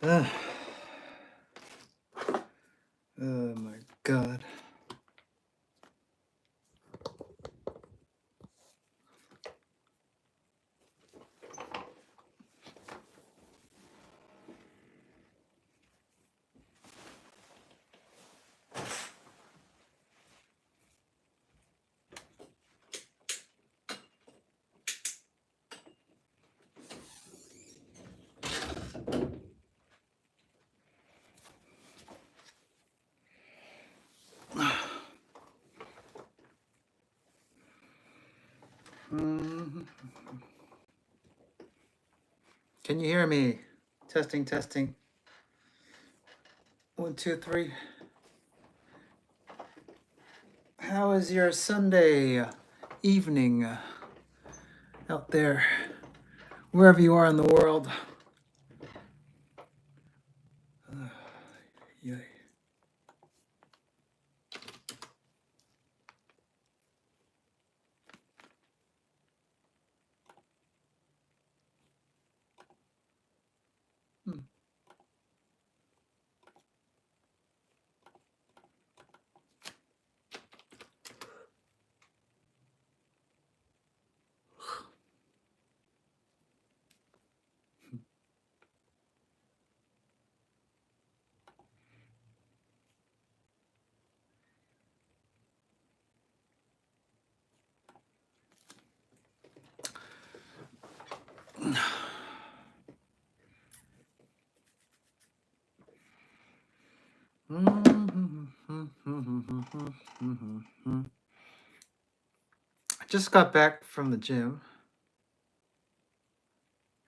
Ugh. Oh my God. Mhm. Can you hear me? Testing, testing. 1, 2, 3. How is your Sunday evening out there, wherever you are in the world? Yeah. Hmm. I just got back from the gym,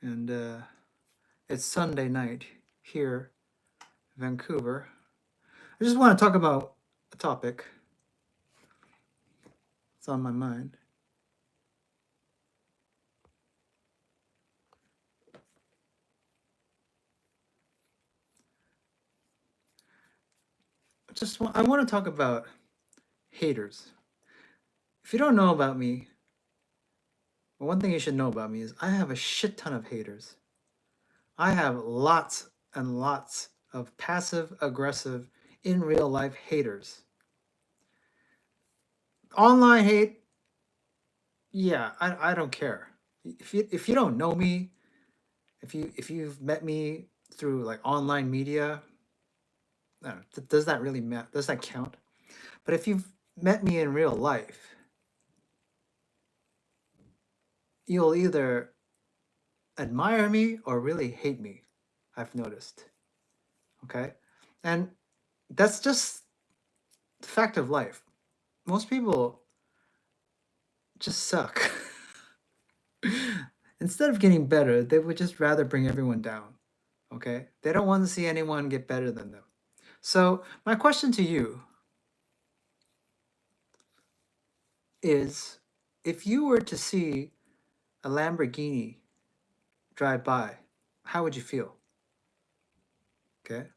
and it's Sunday night here in Vancouver. I just want to talk about a topic that's on my mind. I want to talk about haters. If you don't know about me, well, one thing you should know about me is I have a shit ton of haters. I have lots and lots of passive aggressive in real life haters. Online hate, yeah, I don't care. If you don't know me, if you've met me through like online media, I don't know, does that really matter? Does that count? But if you've met me in real life, you'll either admire me or really hate me. I've noticed. Okay, and that's just the fact of life. Most people just suck. Instead of getting better, they would just rather bring everyone down. Okay? They don't want to see anyone get better than them. So, my question to you is, if you were to see a Lamborghini drive by, how would you feel? Okay?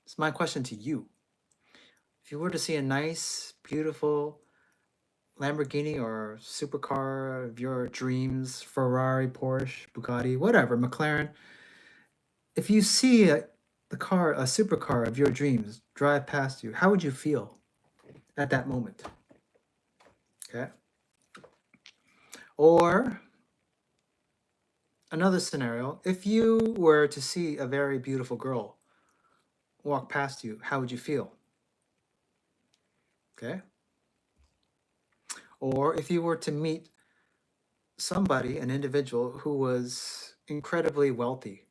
It's my question to you. If you were to see a nice, beautiful Lamborghini or supercar of your dreams, Ferrari, Porsche, Bugatti, whatever, McLaren, if you see a supercar of your dreams drive past you, how would you feel at that moment? Okay. Or another scenario, if you were to see a very beautiful girl walk past you, how would you feel? Okay. Or if you were to meet somebody, an individual who was incredibly wealthy,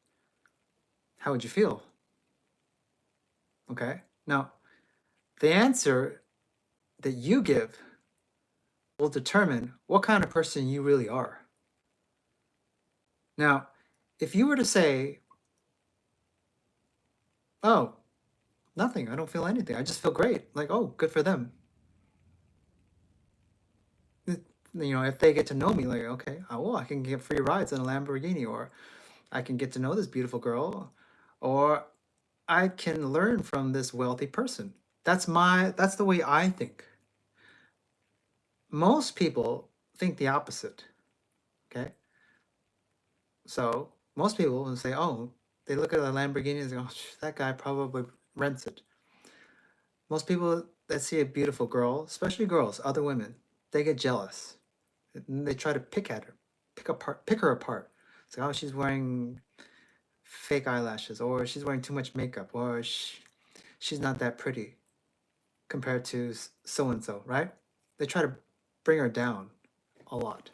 how would you feel? Okay. Now, the answer that you give will determine what kind of person you really are. Now, if you were to say, oh, nothing, I don't feel anything, I just feel great, like, oh, good for them. If they get to know me, like, okay, well, I can get free rides in a Lamborghini, or I can get to know this beautiful girl, or I can learn from this wealthy person. That's the way I think. Most people think the opposite. Okay. So most people will say, oh, They look at a Lamborghini and go, that guy probably rents it. Most people that see a beautiful girl, especially girls, other women, they get jealous. And they try to pick at her, pick her apart. It's like, oh, she's wearing fake eyelashes, or she's wearing too much makeup, or she's not that pretty compared to so and so, right? They try to bring her down a lot,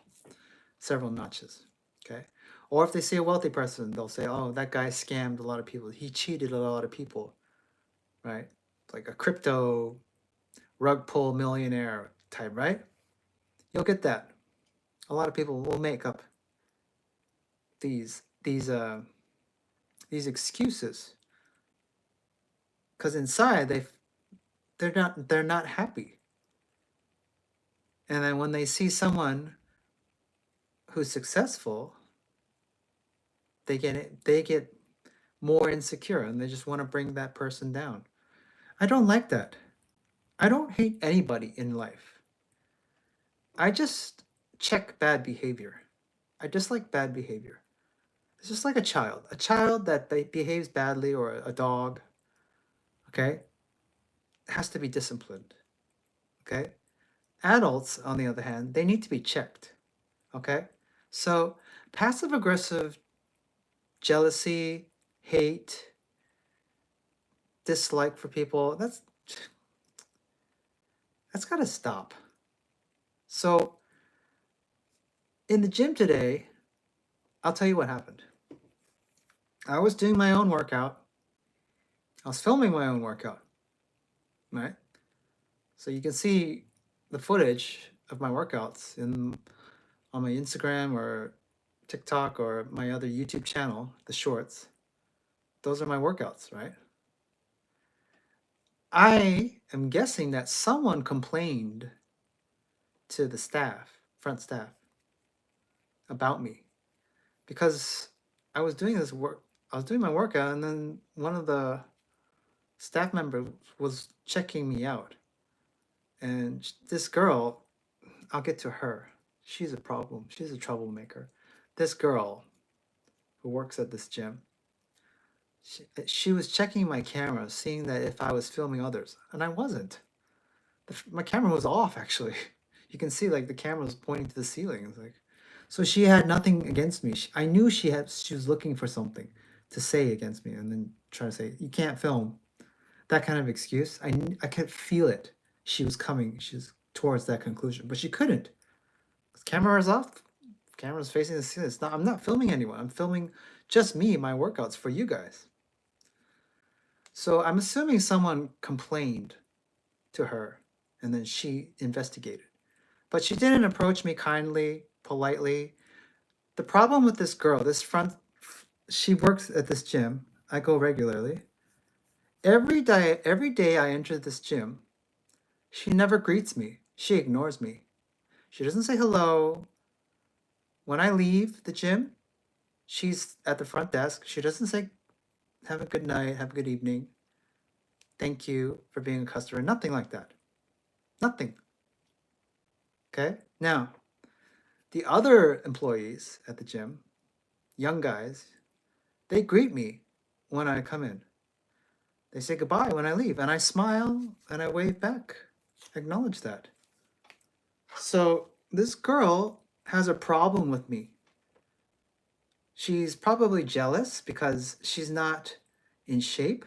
several notches. Okay. Or if they see a wealthy person, they'll say, oh, that guy scammed a lot of people. He cheated a lot of people, right? Like a crypto rug pull millionaire type, right? You'll get that. A lot of people will make up these these uh these excuses because inside they're not happy. And then when they see someone who's successful, they get more insecure and they just want to bring that person down. I don't like that. I don't hate anybody in life. I just check bad behavior. I dislike bad behavior. It's just like a child. A child that behaves badly, or a dog, okay, has to be disciplined. Okay? Adults, on the other hand, they need to be checked. Okay? So, passive aggressive jealousy, hate, dislike for people, that's got to stop. So, in the gym today, I'll tell you what happened. I was doing my own workout. I was filming my own workout, right? So you can see the footage of my workouts on my Instagram or TikTok or my other YouTube channel, the shorts. Those are my workouts, right? I am guessing that someone complained to the staff, front staff, about me because I was doing this work. I was doing my workout, and then one of the staff members was checking me out. And this girl, I'll get to her. She's a problem. She's a troublemaker. This girl who works at this gym, she was checking my camera, seeing that if I was filming others, and I wasn't. My camera was off, actually. You can see like the camera was pointing to the ceiling. It's like, so she had nothing against me. I knew she was looking for something to say against me, and then try to say you can't film. That kind of excuse. I could feel it. She was coming. She was towards that conclusion, but she couldn't. Camera is off. Camera's facing the ceiling. It's not. I'm not filming anyone. I'm filming just me, my workouts for you guys. So I'm assuming someone complained to her, and then she investigated. But she didn't approach me kindly, politely. The problem with this girl, she works at this gym. I go regularly. Every day I enter this gym, she never greets me. She ignores me. She doesn't say hello. When I leave the gym, she's at the front desk. She doesn't say, have a good night, have a good evening. Thank you for being a customer. Nothing like that. Nothing. Okay? Now, the other employees at the gym, young guys, they greet me when I come in. They say goodbye when I leave, and I smile and I wave back. Acknowledge that. So this girl has a problem with me. She's probably jealous because she's not in shape,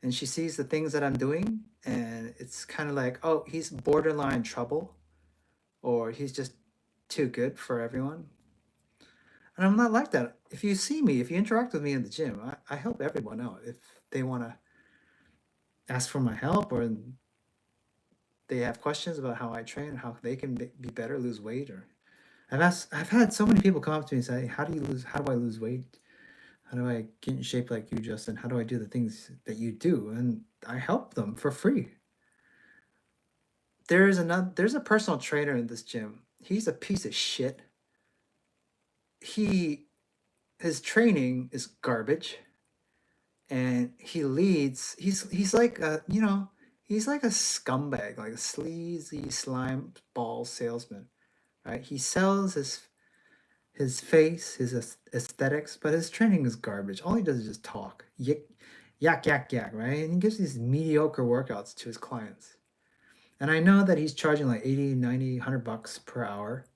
and she sees the things that I'm doing, and it's kind of like, oh, he's borderline trouble, or he's just too good for everyone. And I'm not like that. If you see me, if you interact with me in the gym, I help everyone out. If they want to ask for my help, or they have questions about how I train, how they can be better, lose weight, or I've had so many people come up to me and say, how do I lose weight? How do I get in shape like you, Justin? How do I do the things that you do? And I help them for free. There's a personal trainer in this gym. He's a piece of shit. His training is garbage, and he's like he's like a scumbag, like a sleazy slime ball salesman, right? He sells his face, his aesthetics, but his training is garbage. All he does is just talk, yak, yak, yak, right? And he gives these mediocre workouts to his clients. And I know that he's charging like 80, 90, 100 bucks per hour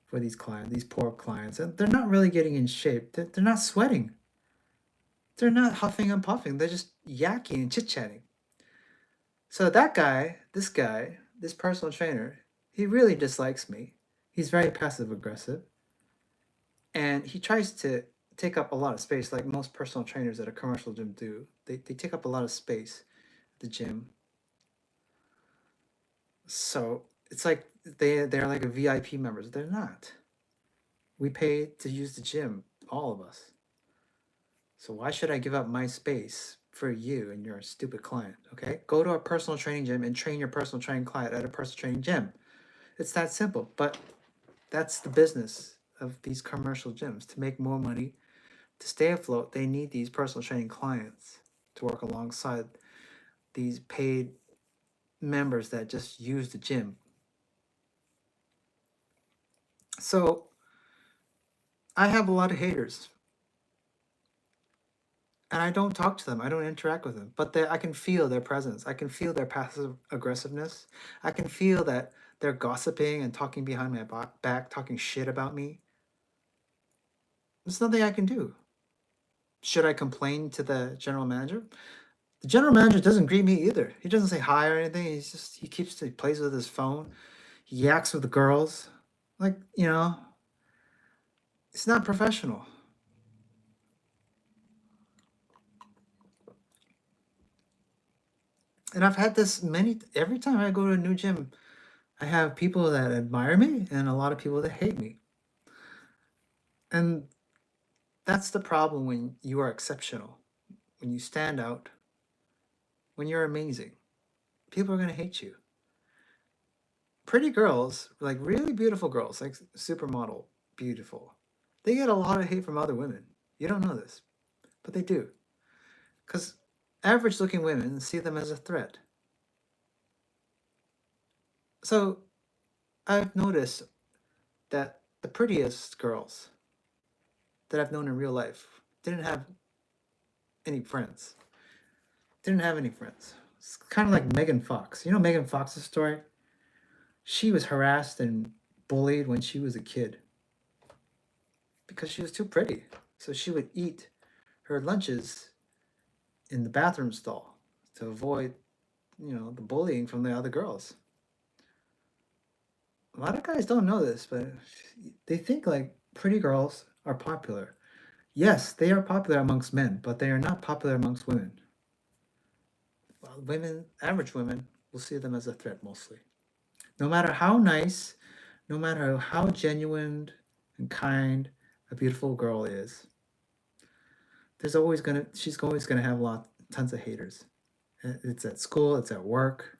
for these clients, these poor clients. And they're not really getting in shape. They're not sweating. They're not huffing and puffing. They're just yakking and chit-chatting. So that guy, this personal trainer, he really dislikes me. He's very passive aggressive. And he tries to take up a lot of space like most personal trainers at a commercial gym do. They take up a lot of space at the gym. So it's like they're like a VIP members. They're not. We pay to use the gym, all of us. So why should I give up my space for you and your stupid client? Okay? Go to a personal training gym and train your personal training client at a personal training gym. It's that simple. But that's the business of these commercial gyms. To make more money, to stay afloat, they need these personal training clients to work alongside these paid members that just use the gym. So I have a lot of haters. And I don't talk to them. I don't interact with them. But I can feel their presence. I can feel their passive aggressiveness. I can feel that they're gossiping and talking behind my back, talking shit about me. There's nothing I can do. Should I complain to the general manager? The general manager doesn't greet me either. He doesn't say hi or anything. He plays with his phone. He yaks with the girls. Like, it's not professional. And I've had this every time I go to a new gym, I have people that admire me and a lot of people that hate me. And that's the problem when you are exceptional, when you stand out, when you're amazing. People are going to hate you. Pretty girls, like really beautiful girls, like supermodel, beautiful, they get a lot of hate from other women. You don't know this, but they do. Because average looking women see them as a threat. So I've noticed that the prettiest girls that I've known in real life didn't have any friends. Didn't have any friends. It's kind of like Megan Fox. You know Megan Fox's story? She was harassed and bullied when she was a kid because she was too pretty. So she would eat her lunches in the bathroom stall to avoid, the bullying from the other girls. A lot of guys don't know this, but they think like pretty girls are popular. Yes, they are popular amongst men, but they are not popular amongst women. Well, average women, will see them as a threat mostly. No matter how nice, no matter how genuine and kind a beautiful girl is, she's always gonna have tons of haters. It's at school, it's at work,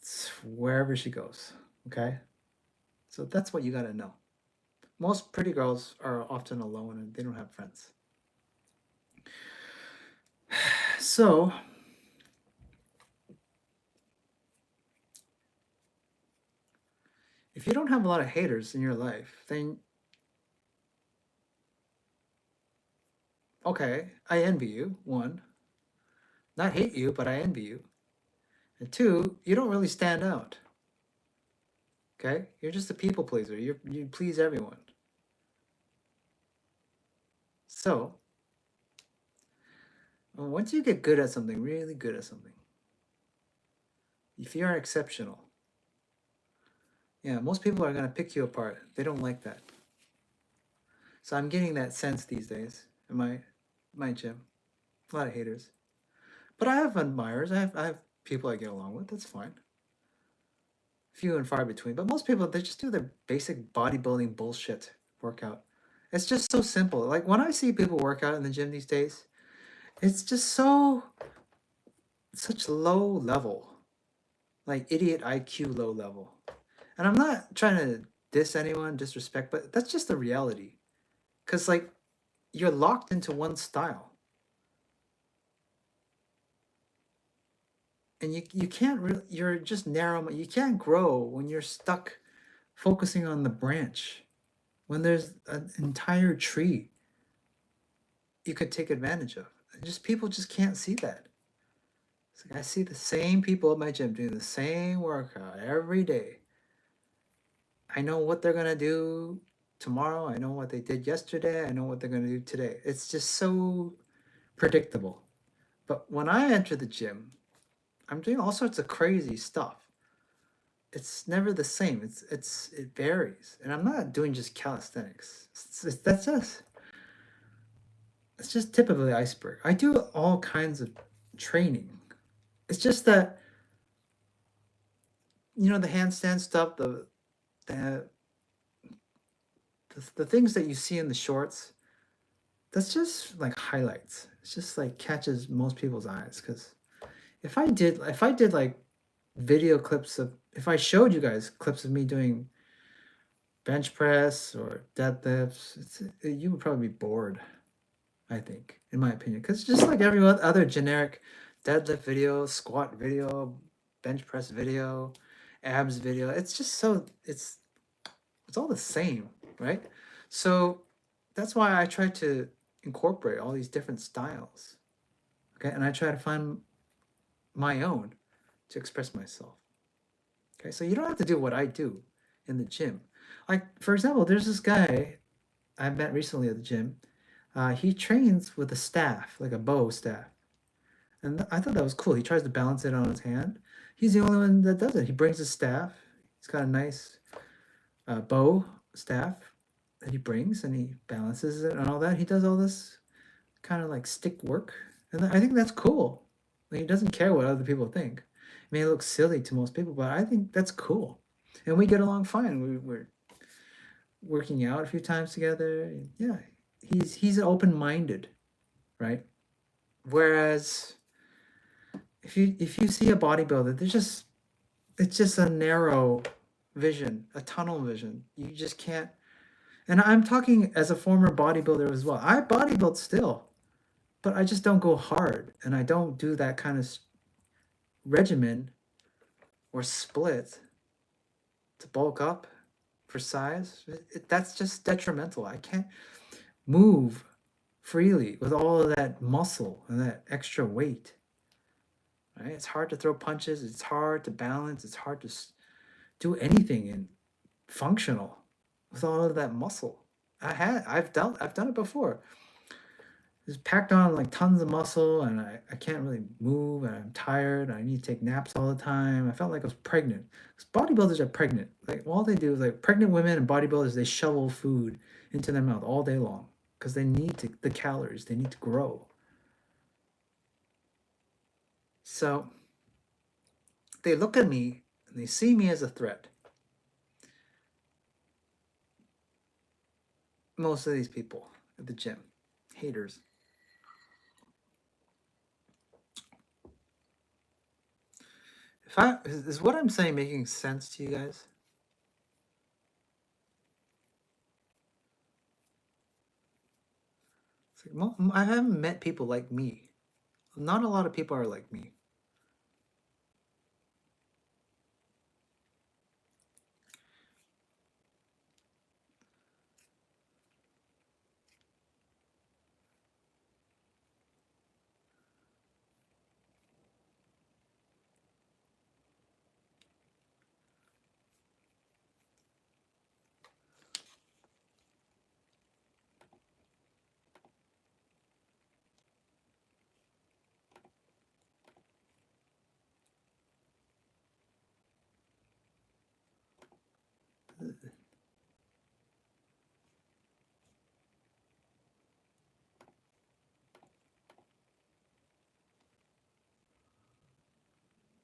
it's wherever she goes. Okay, so that's what you gotta know. Most pretty girls are often alone and they don't have friends. So if you don't have a lot of haters in your life, then okay, I envy you. One, not hate you, but I envy you. And two, you don't really stand out. Okay, you're just a people pleaser. You please everyone. So once you get good at something, really good at something, if you're exceptional, yeah, most people are gonna pick you apart. They don't like that. So I'm getting that sense these days in my gym. A lot of haters, but I have admirers. I have people I get along with. That's fine. Few and far between. But most people, they just do their basic bodybuilding bullshit workout. It's just so simple. Like when I see people work out in the gym these days, it's just such low level, like idiot IQ low level. And I'm not trying to diss anyone, disrespect, but that's just the reality. Because like you're locked into one style. And you can't really, you're just narrow, you can't grow when you're stuck focusing on the branch. when there's an entire tree you could take advantage of. Just people just can't see that. It's like I see the same people at my gym doing the same workout every day. I know what they're gonna do tomorrow. I know what they did yesterday. I know what they're gonna do today. It's just so predictable. But when I enter the gym, I'm doing all sorts of crazy stuff. It's never the same. It varies, and I'm not doing just calisthenics. It's just tip of the iceberg. I do all kinds of training. It's just that the handstand stuff, the the things that you see in the shorts. That's just like highlights. It's just like catches most people's eyes because if I did like video clips of if I showed you guys clips of me doing bench press or deadlifts, you would probably be bored. I think, in my opinion, because just like every other generic deadlift video, squat video, bench press video, abs video, it's just so it's all the same, right? So that's why I try to incorporate all these different styles, okay, and I try to find my own to express myself. Okay, so you don't have to do what I do in the gym. Like for example, there's this guy I met recently at the gym. He trains with a staff, like a bow staff. And I thought that was cool. He tries to balance it on his hand. He's the only one that does it. He brings his staff. He's got a nice bow staff that he brings and he balances it and all that. He does all this kind of like stick work. And I think that's cool. Like, he doesn't care what other people think. It may look silly to most people, but I think that's cool. And we get along fine. We're working out a few times together. Yeah, he's open minded, right? Whereas if you see a bodybuilder, it's just a narrow vision, a tunnel vision. You just can't. And I'm talking as a former bodybuilder as well. I bodybuild still, but I just don't go hard, and I don't do that kind of regimen or split to bulk up for size. That's just detrimental. I can't move freely with all of that muscle and that extra weight. Right? It's hard to throw punches. It's hard to balance. It's hard to do anything in functional with all of that muscle. I've done it before. Just packed on like tons of muscle and I can't really move and I'm tired. And I need to take naps all the time. I felt like I was pregnant. Because bodybuilders are pregnant. Like all they do is like pregnant women and bodybuilders, they shovel food into their mouth all day long because they need the calories. They need to grow. So they look at me and they see me as a threat. Most of these people at the gym, haters. Is what I'm saying making sense to you guys? It's like, I haven't met people like me. Not a lot of people are like me.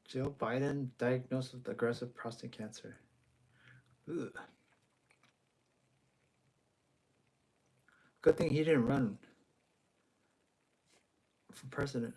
Joe Biden diagnosed with aggressive prostate cancer. Ugh. Good thing he didn't run for president.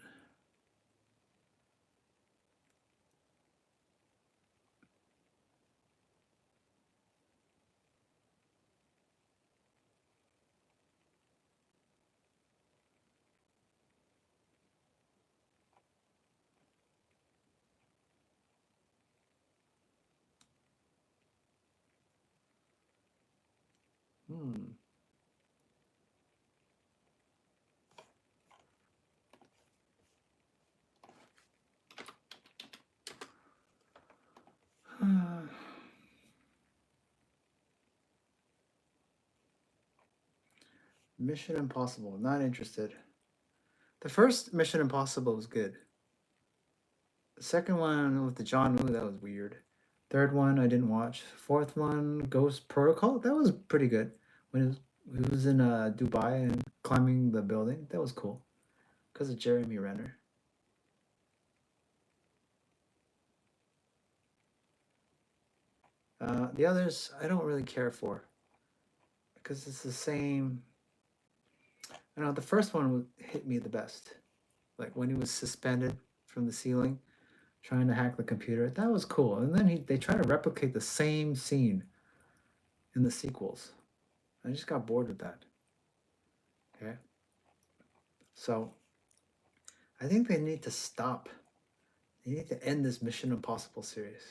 Mission Impossible. Not interested. The first Mission Impossible was good. The second one with the John Woo, that was weird. Third one I didn't watch. Fourth one, Ghost Protocol, that was pretty good. When he was in Dubai and climbing the building, that was cool. Because of Jeremy Renner. The others I don't really care for. Because it's the same. I know the first one hit me the best. Like when he was suspended from the ceiling trying to hack the computer. That was cool. And then they try to replicate the same scene in the sequels. I just got bored with that. Okay. So I think they need to stop. They need to end this Mission Impossible series.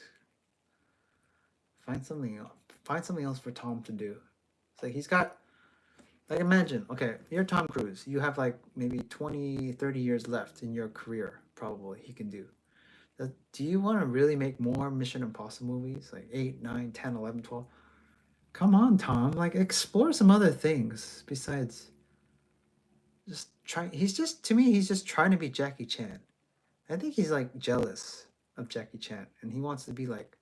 Find something else. Find something else for Tom to do. It's like he's got, like, imagine, okay, you're Tom Cruise. You have like maybe 20, 30 years left in your career, probably, he can do. Do you want to really make more Mission Impossible movies? Like 8, 9, 10, 11, 12? Come on, Tom. Like, explore some other things besides just trying. He's just, to me, he's just trying to be Jackie Chan. I think he's like jealous of Jackie Chan and he wants to be like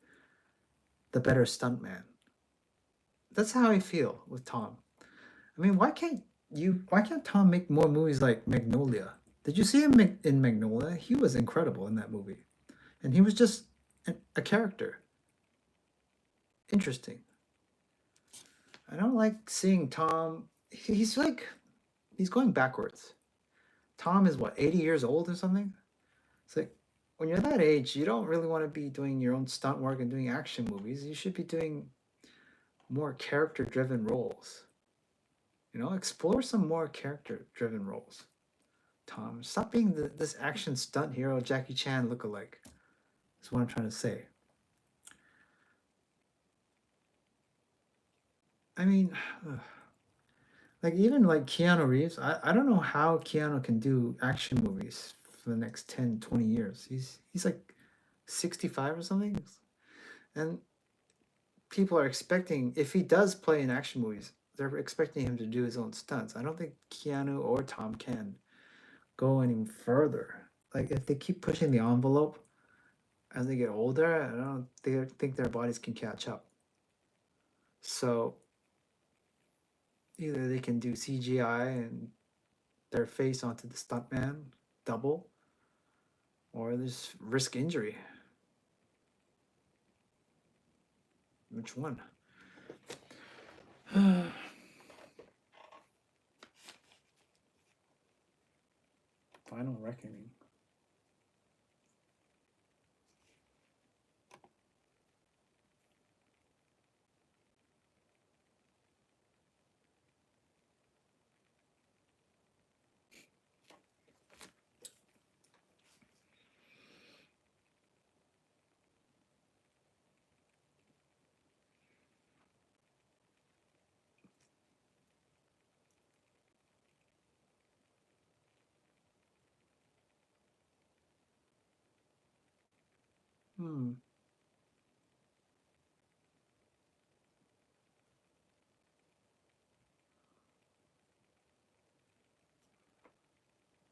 the better stuntman. That's how I feel with Tom. I mean, why can't Tom make more movies like Magnolia? Did you see him in Magnolia? He was incredible in that movie. And he was just a character. Interesting. I don't like seeing Tom. He's going backwards. Tom is what, 80 years old or something? It's like, when you're that age, you don't really want to be doing your own stunt work and doing action movies. You should be doing more character-driven roles. You know, explore some more character-driven roles. Tom, stop being this action stunt hero Jackie Chan lookalike. That's what I'm trying to say. I mean, like even like Keanu Reeves, I don't know how Keanu can do action movies for the next 10, 20 years. He's like 65 or something. And people are expecting, if he does play in action movies, they're expecting him to do his own stunts. I don't think Keanu or Tom can go any further. Like if they keep pushing the envelope as they get older, I don't think their bodies can catch up. So either they can do CGI and their face onto the stuntman double, or there's risk injury. Which one? Final Reckoning.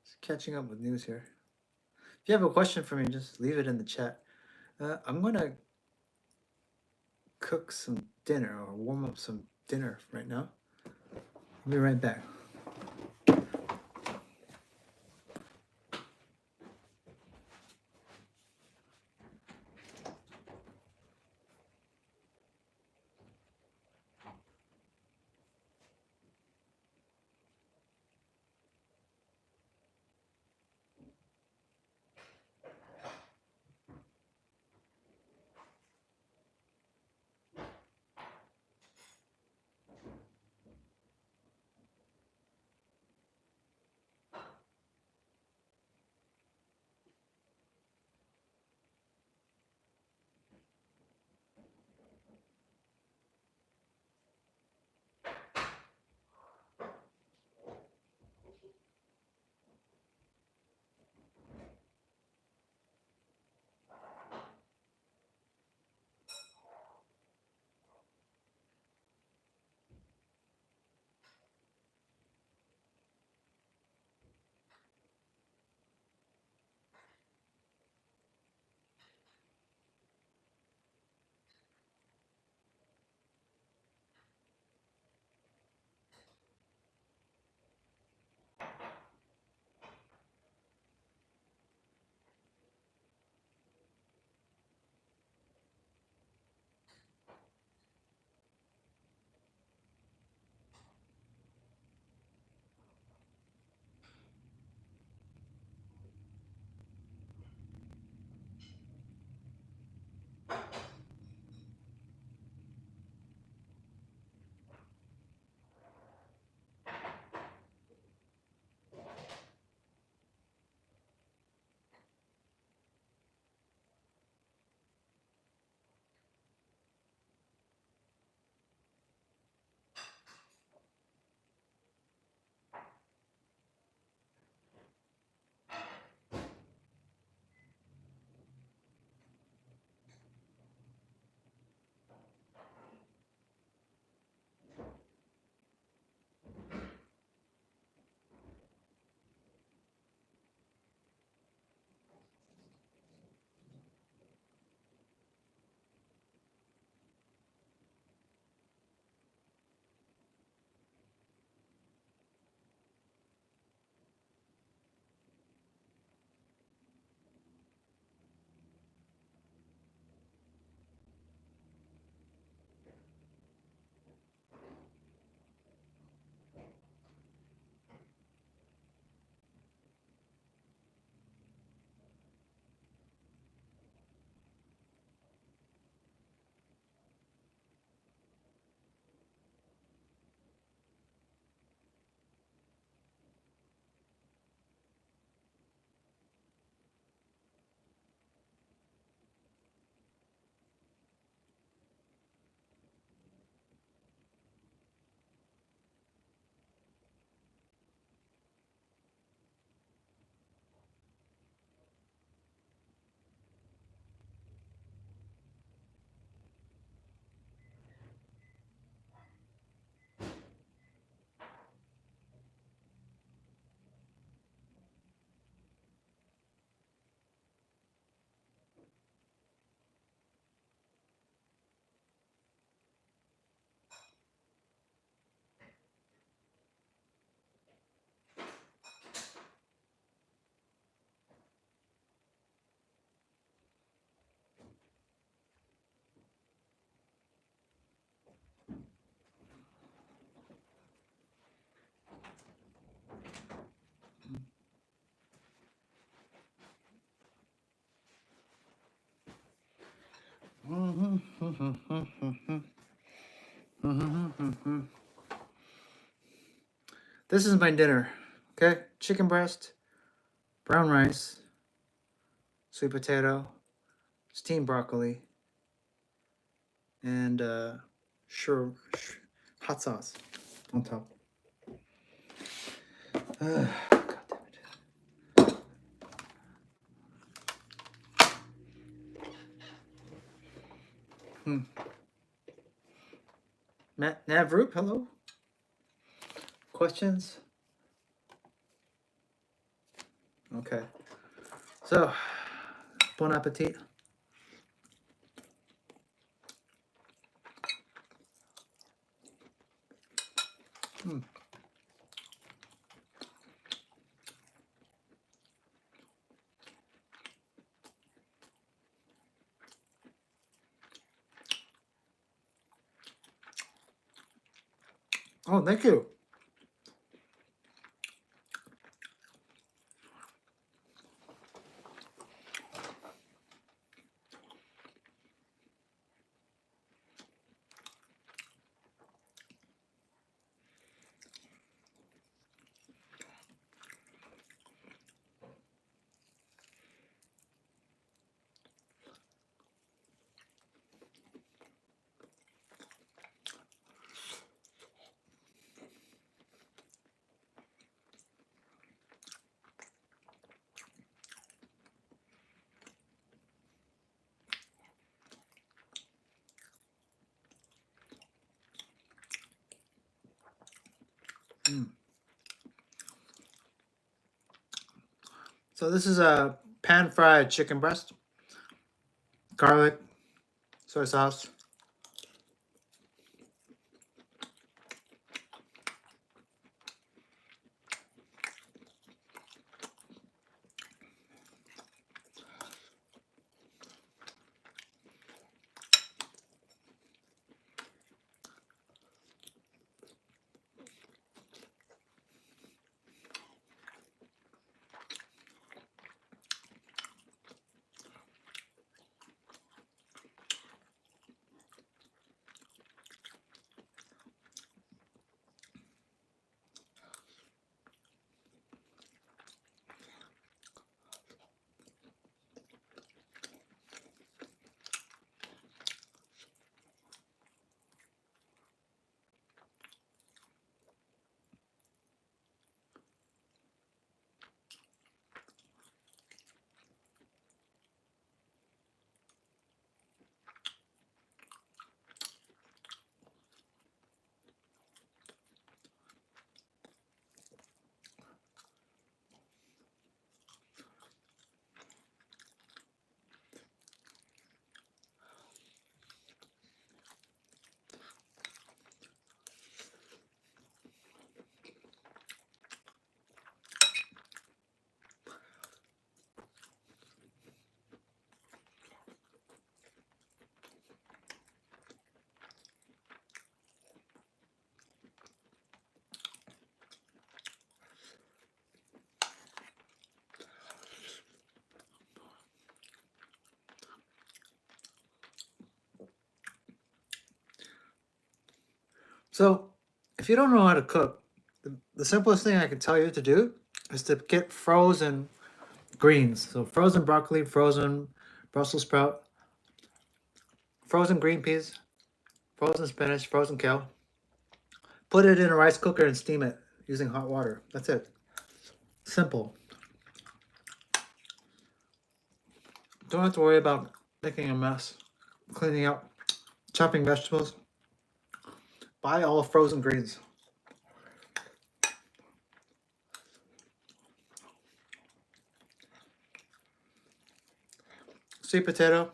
Just catching up with news here. If you have a question for me, just leave it in the chat. I'm gonna cook some dinner or warm up some dinner right now. I'll be right back. This is my dinner. Okay, chicken breast, brown rice, sweet potato, steamed broccoli, and hot sauce on top. God damn it. Navroop, hello. Questions? Okay. So, bon appetit. Oh, thank you. So this is a pan-fried chicken breast, garlic, soy sauce. So, if you don't know how to cook, the simplest thing I can tell you to do is to get frozen greens. So, frozen broccoli, frozen Brussels sprout, frozen green peas, frozen spinach, frozen kale. Put it in a rice cooker and steam it using hot water. That's it. Simple. Don't have to worry about making a mess, cleaning up, chopping vegetables. Buy all frozen greens. Sweet potato.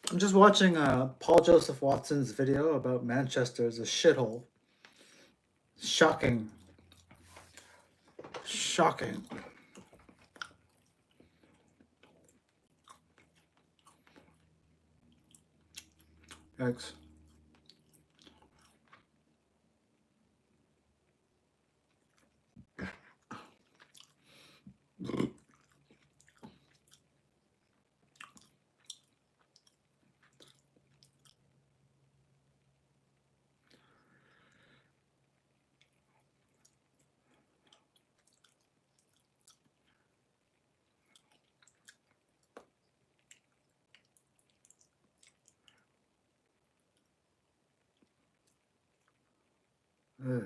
I'm just watching Paul Joseph Watson's video about Manchester as a shithole. Shocking. Shocking. Thanks. Ugh.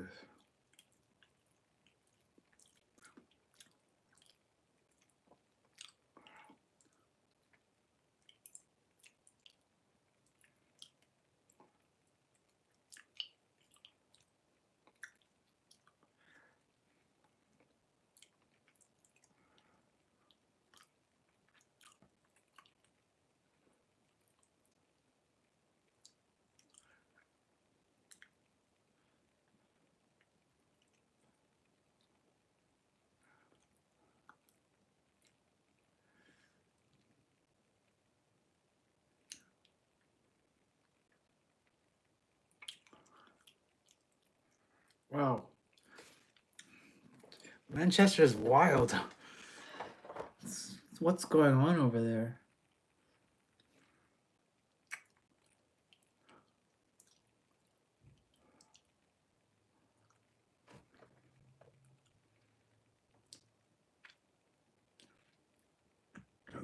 Wow. Manchester is wild. What's going on over there?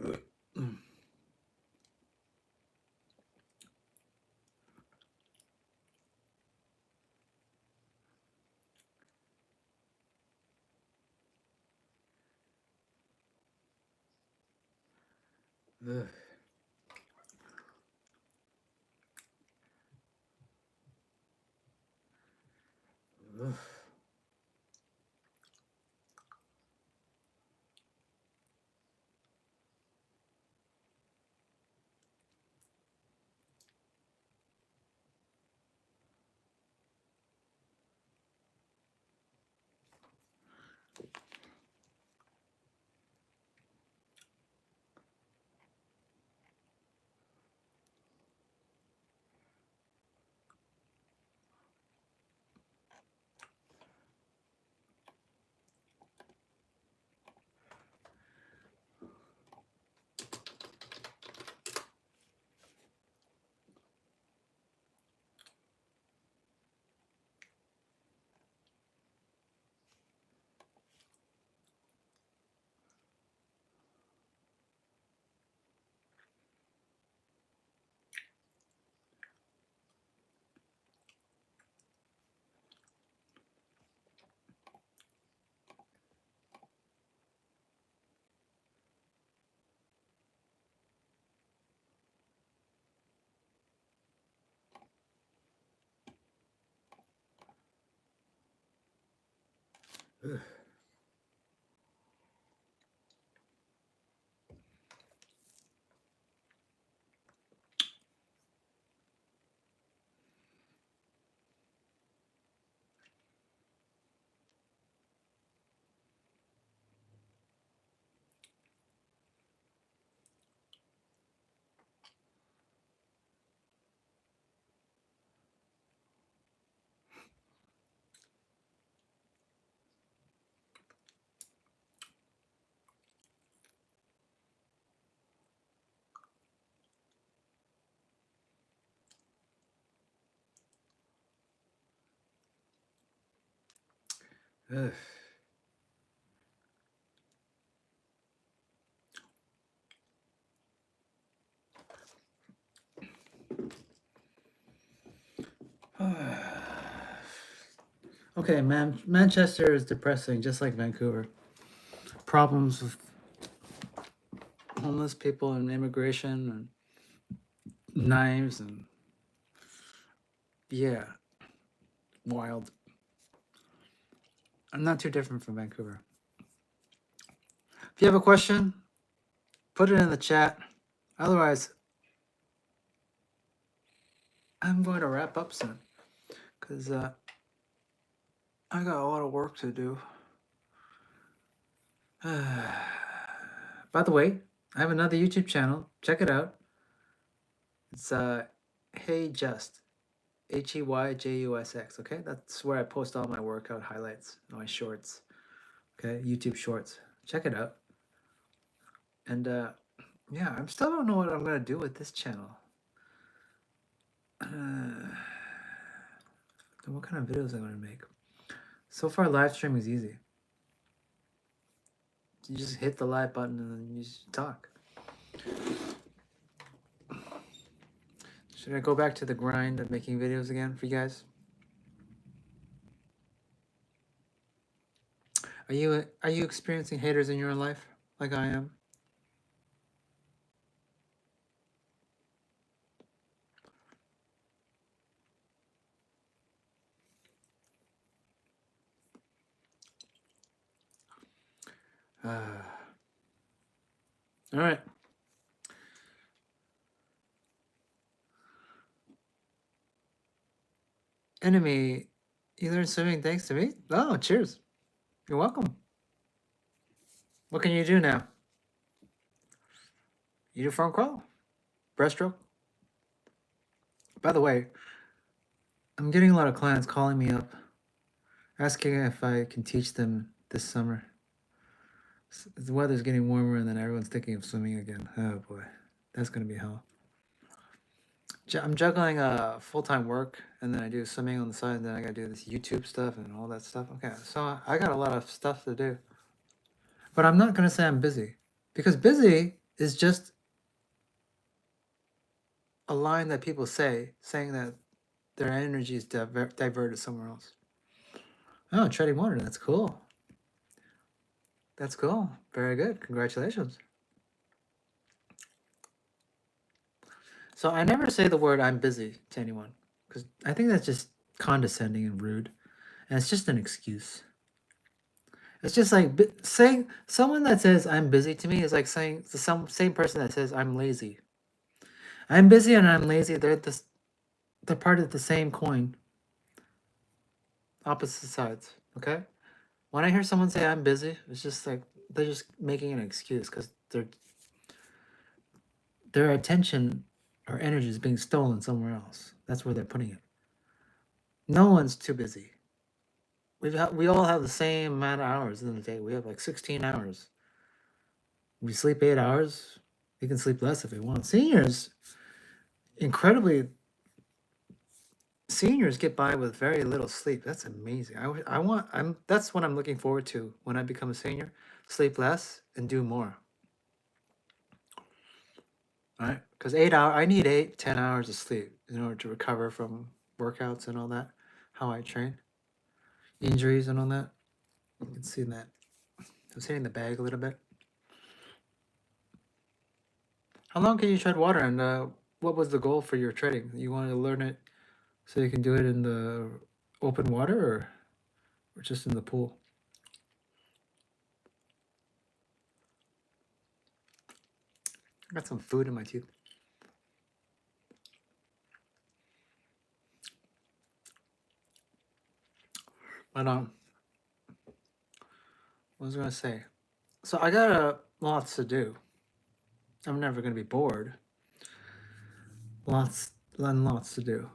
Ugh. Ugh. Ugh. Ugh. Okay, Manchester is depressing, just like Vancouver. Problems with homeless people and immigration and knives and yeah, wild. I'm not too different from Vancouver. If you have a question, put it in the chat. Otherwise, I'm going to wrap up soon because I got a lot of work to do. By the way, I have another YouTube channel. Check it out. It's Hey Just, HEYJUSX. Okay, that's where I post all my workout highlights, my shorts. Okay, YouTube Shorts. Check it out. And yeah, I still don't know what I'm gonna do with this channel. What kind of videos I'm gonna make? So far, live streaming is easy. You just hit the live button and then you just talk. Should I go back to the grind of making videos again for you guys? Are you experiencing haters in your life like I am? All right. Enemy, you learned swimming thanks to me? Oh, cheers. You're welcome. What can you do now? You do front crawl, breaststroke. By the way, I'm getting a lot of clients calling me up, asking if I can teach them this summer. The weather's getting warmer and then everyone's thinking of swimming again. Oh boy, that's gonna be hell. I'm juggling full-time work and then I do swimming on the side and then I gotta do this YouTube stuff and all that stuff. Okay, so I got a lot of stuff to do. But I'm not gonna say I'm busy because busy is just a line that people say, saying that their energy is diverted somewhere else. Oh, treading water, that's cool. That's cool. Very good. Congratulations. So I never say the word I'm busy to anyone because I think that's just condescending and rude. And it's just an excuse. It's just like saying someone that says I'm busy to me is like saying the same person that says I'm lazy. I'm busy and I'm lazy. They're part of the same coin. Opposite sides. Okay. When I hear someone say I'm busy, it's just like they're just making an excuse because their attention or energy is being stolen somewhere else. That's where they're putting it. No one's too busy. We all have the same amount of hours in the day. We have like 16 hours. We sleep 8 hours. We can sleep less if we want. Seniors get by with very little sleep. That's amazing. That's what I'm looking forward to when I become a senior. Sleep less and do more. All right? Because I need 10 hours of sleep in order to recover from workouts and all that. How I train, injuries and all that. You can see that. I was hitting the bag a little bit. How long can you tread water, and what was the goal for your treading? You wanted to learn it so you can do it in the open water, or just in the pool? I got some food in my teeth. But what was I gonna say? So I got lots to do. I'm never gonna be bored. Lots and lots to do.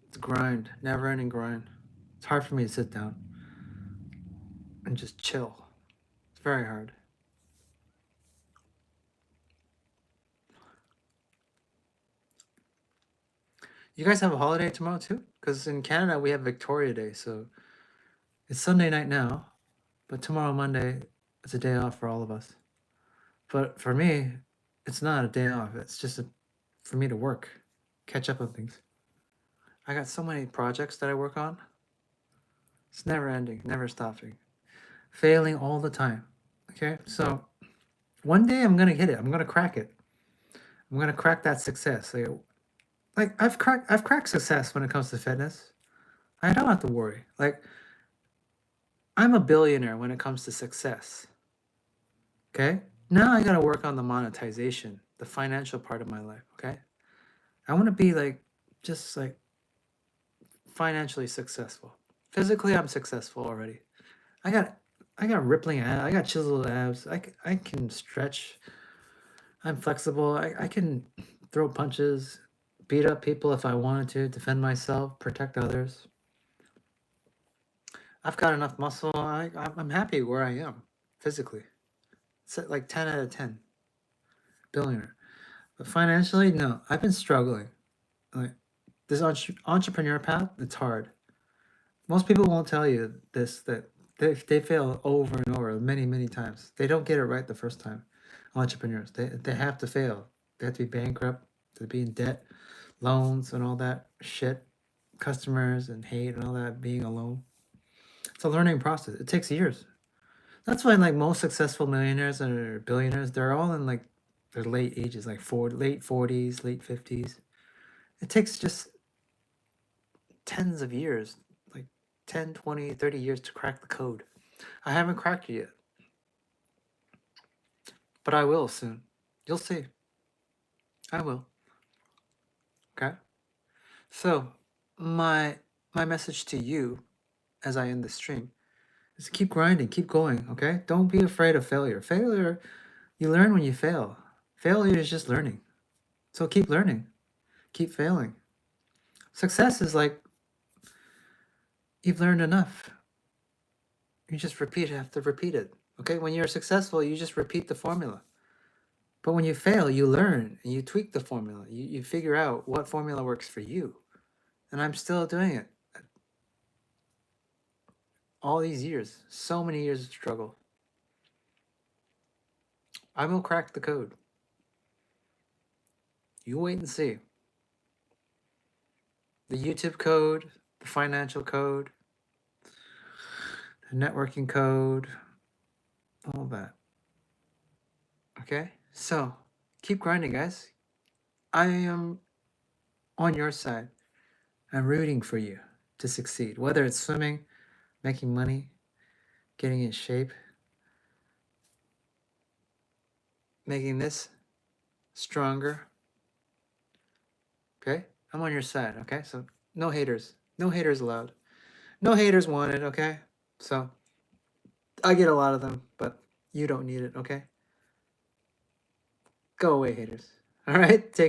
It's a grind, never-ending grind. It's hard for me to sit down and just chill. It's very hard. You guys have a holiday tomorrow too? Because in Canada we have Victoria Day, so it's Sunday night now, but tomorrow Monday it's a day off for all of us. But for me, it's not a day off. It's just for me to work, catch up on things. I got so many projects that I work on. It's never ending, never stopping. Failing all the time. Okay? So one day I'm gonna hit it. I'm gonna crack it. I'm gonna crack that success. Like I've cracked success when it comes to fitness. I don't have to worry. Like I'm a billionaire when it comes to success. Okay? Now I gotta work on the monetization, the financial part of my life. Okay? I want to be like, just like financially successful. Physically, I'm successful already. I got, I got rippling abs. I got chiseled abs. I can stretch. I'm flexible. I can throw punches, beat up people if I wanted to, defend myself, protect others. I've got enough muscle. I'm happy where I am physically. It's at like 10 out of 10. Billionaire. But financially, no. I've been struggling. Like this entrepreneur path, it's hard. Most people won't tell you this, that they fail over and over many, many times. They don't get it right the first time. Entrepreneurs, they have to fail. They have to be bankrupt, to be in debt, loans and all that shit, customers and hate and all that, being alone. It's a learning process. It takes years. That's why like most successful millionaires or billionaires, they're all in like their late ages, like late 40s, late 50s. It takes just tens of years, like 10, 20, 30 years to crack the code. I haven't cracked it yet, but I will soon. You'll see. I will. Okay? So, my message to you as I end the stream is keep grinding, keep going, okay? Don't be afraid of failure. Failure, you learn when you fail. Failure is just learning. So keep learning. Keep failing. Success is like you've learned enough. You just have to repeat it. Okay? When you're successful, you just repeat the formula. But when you fail, you learn and you tweak the formula. You figure out what formula works for you. And I'm still doing it. All these years, so many years of struggle. I will crack the code. You wait and see. The YouTube code, the financial code, the networking code, all that. Okay? So, keep grinding, guys. I am on your side. I'm rooting for you to succeed, whether it's swimming, making money, getting in shape, making this stronger. Okay? I'm on your side, okay? So, no haters. No haters allowed. No haters wanted, okay? So, I get a lot of them, but you don't need it, okay? Go away, haters. All right? Take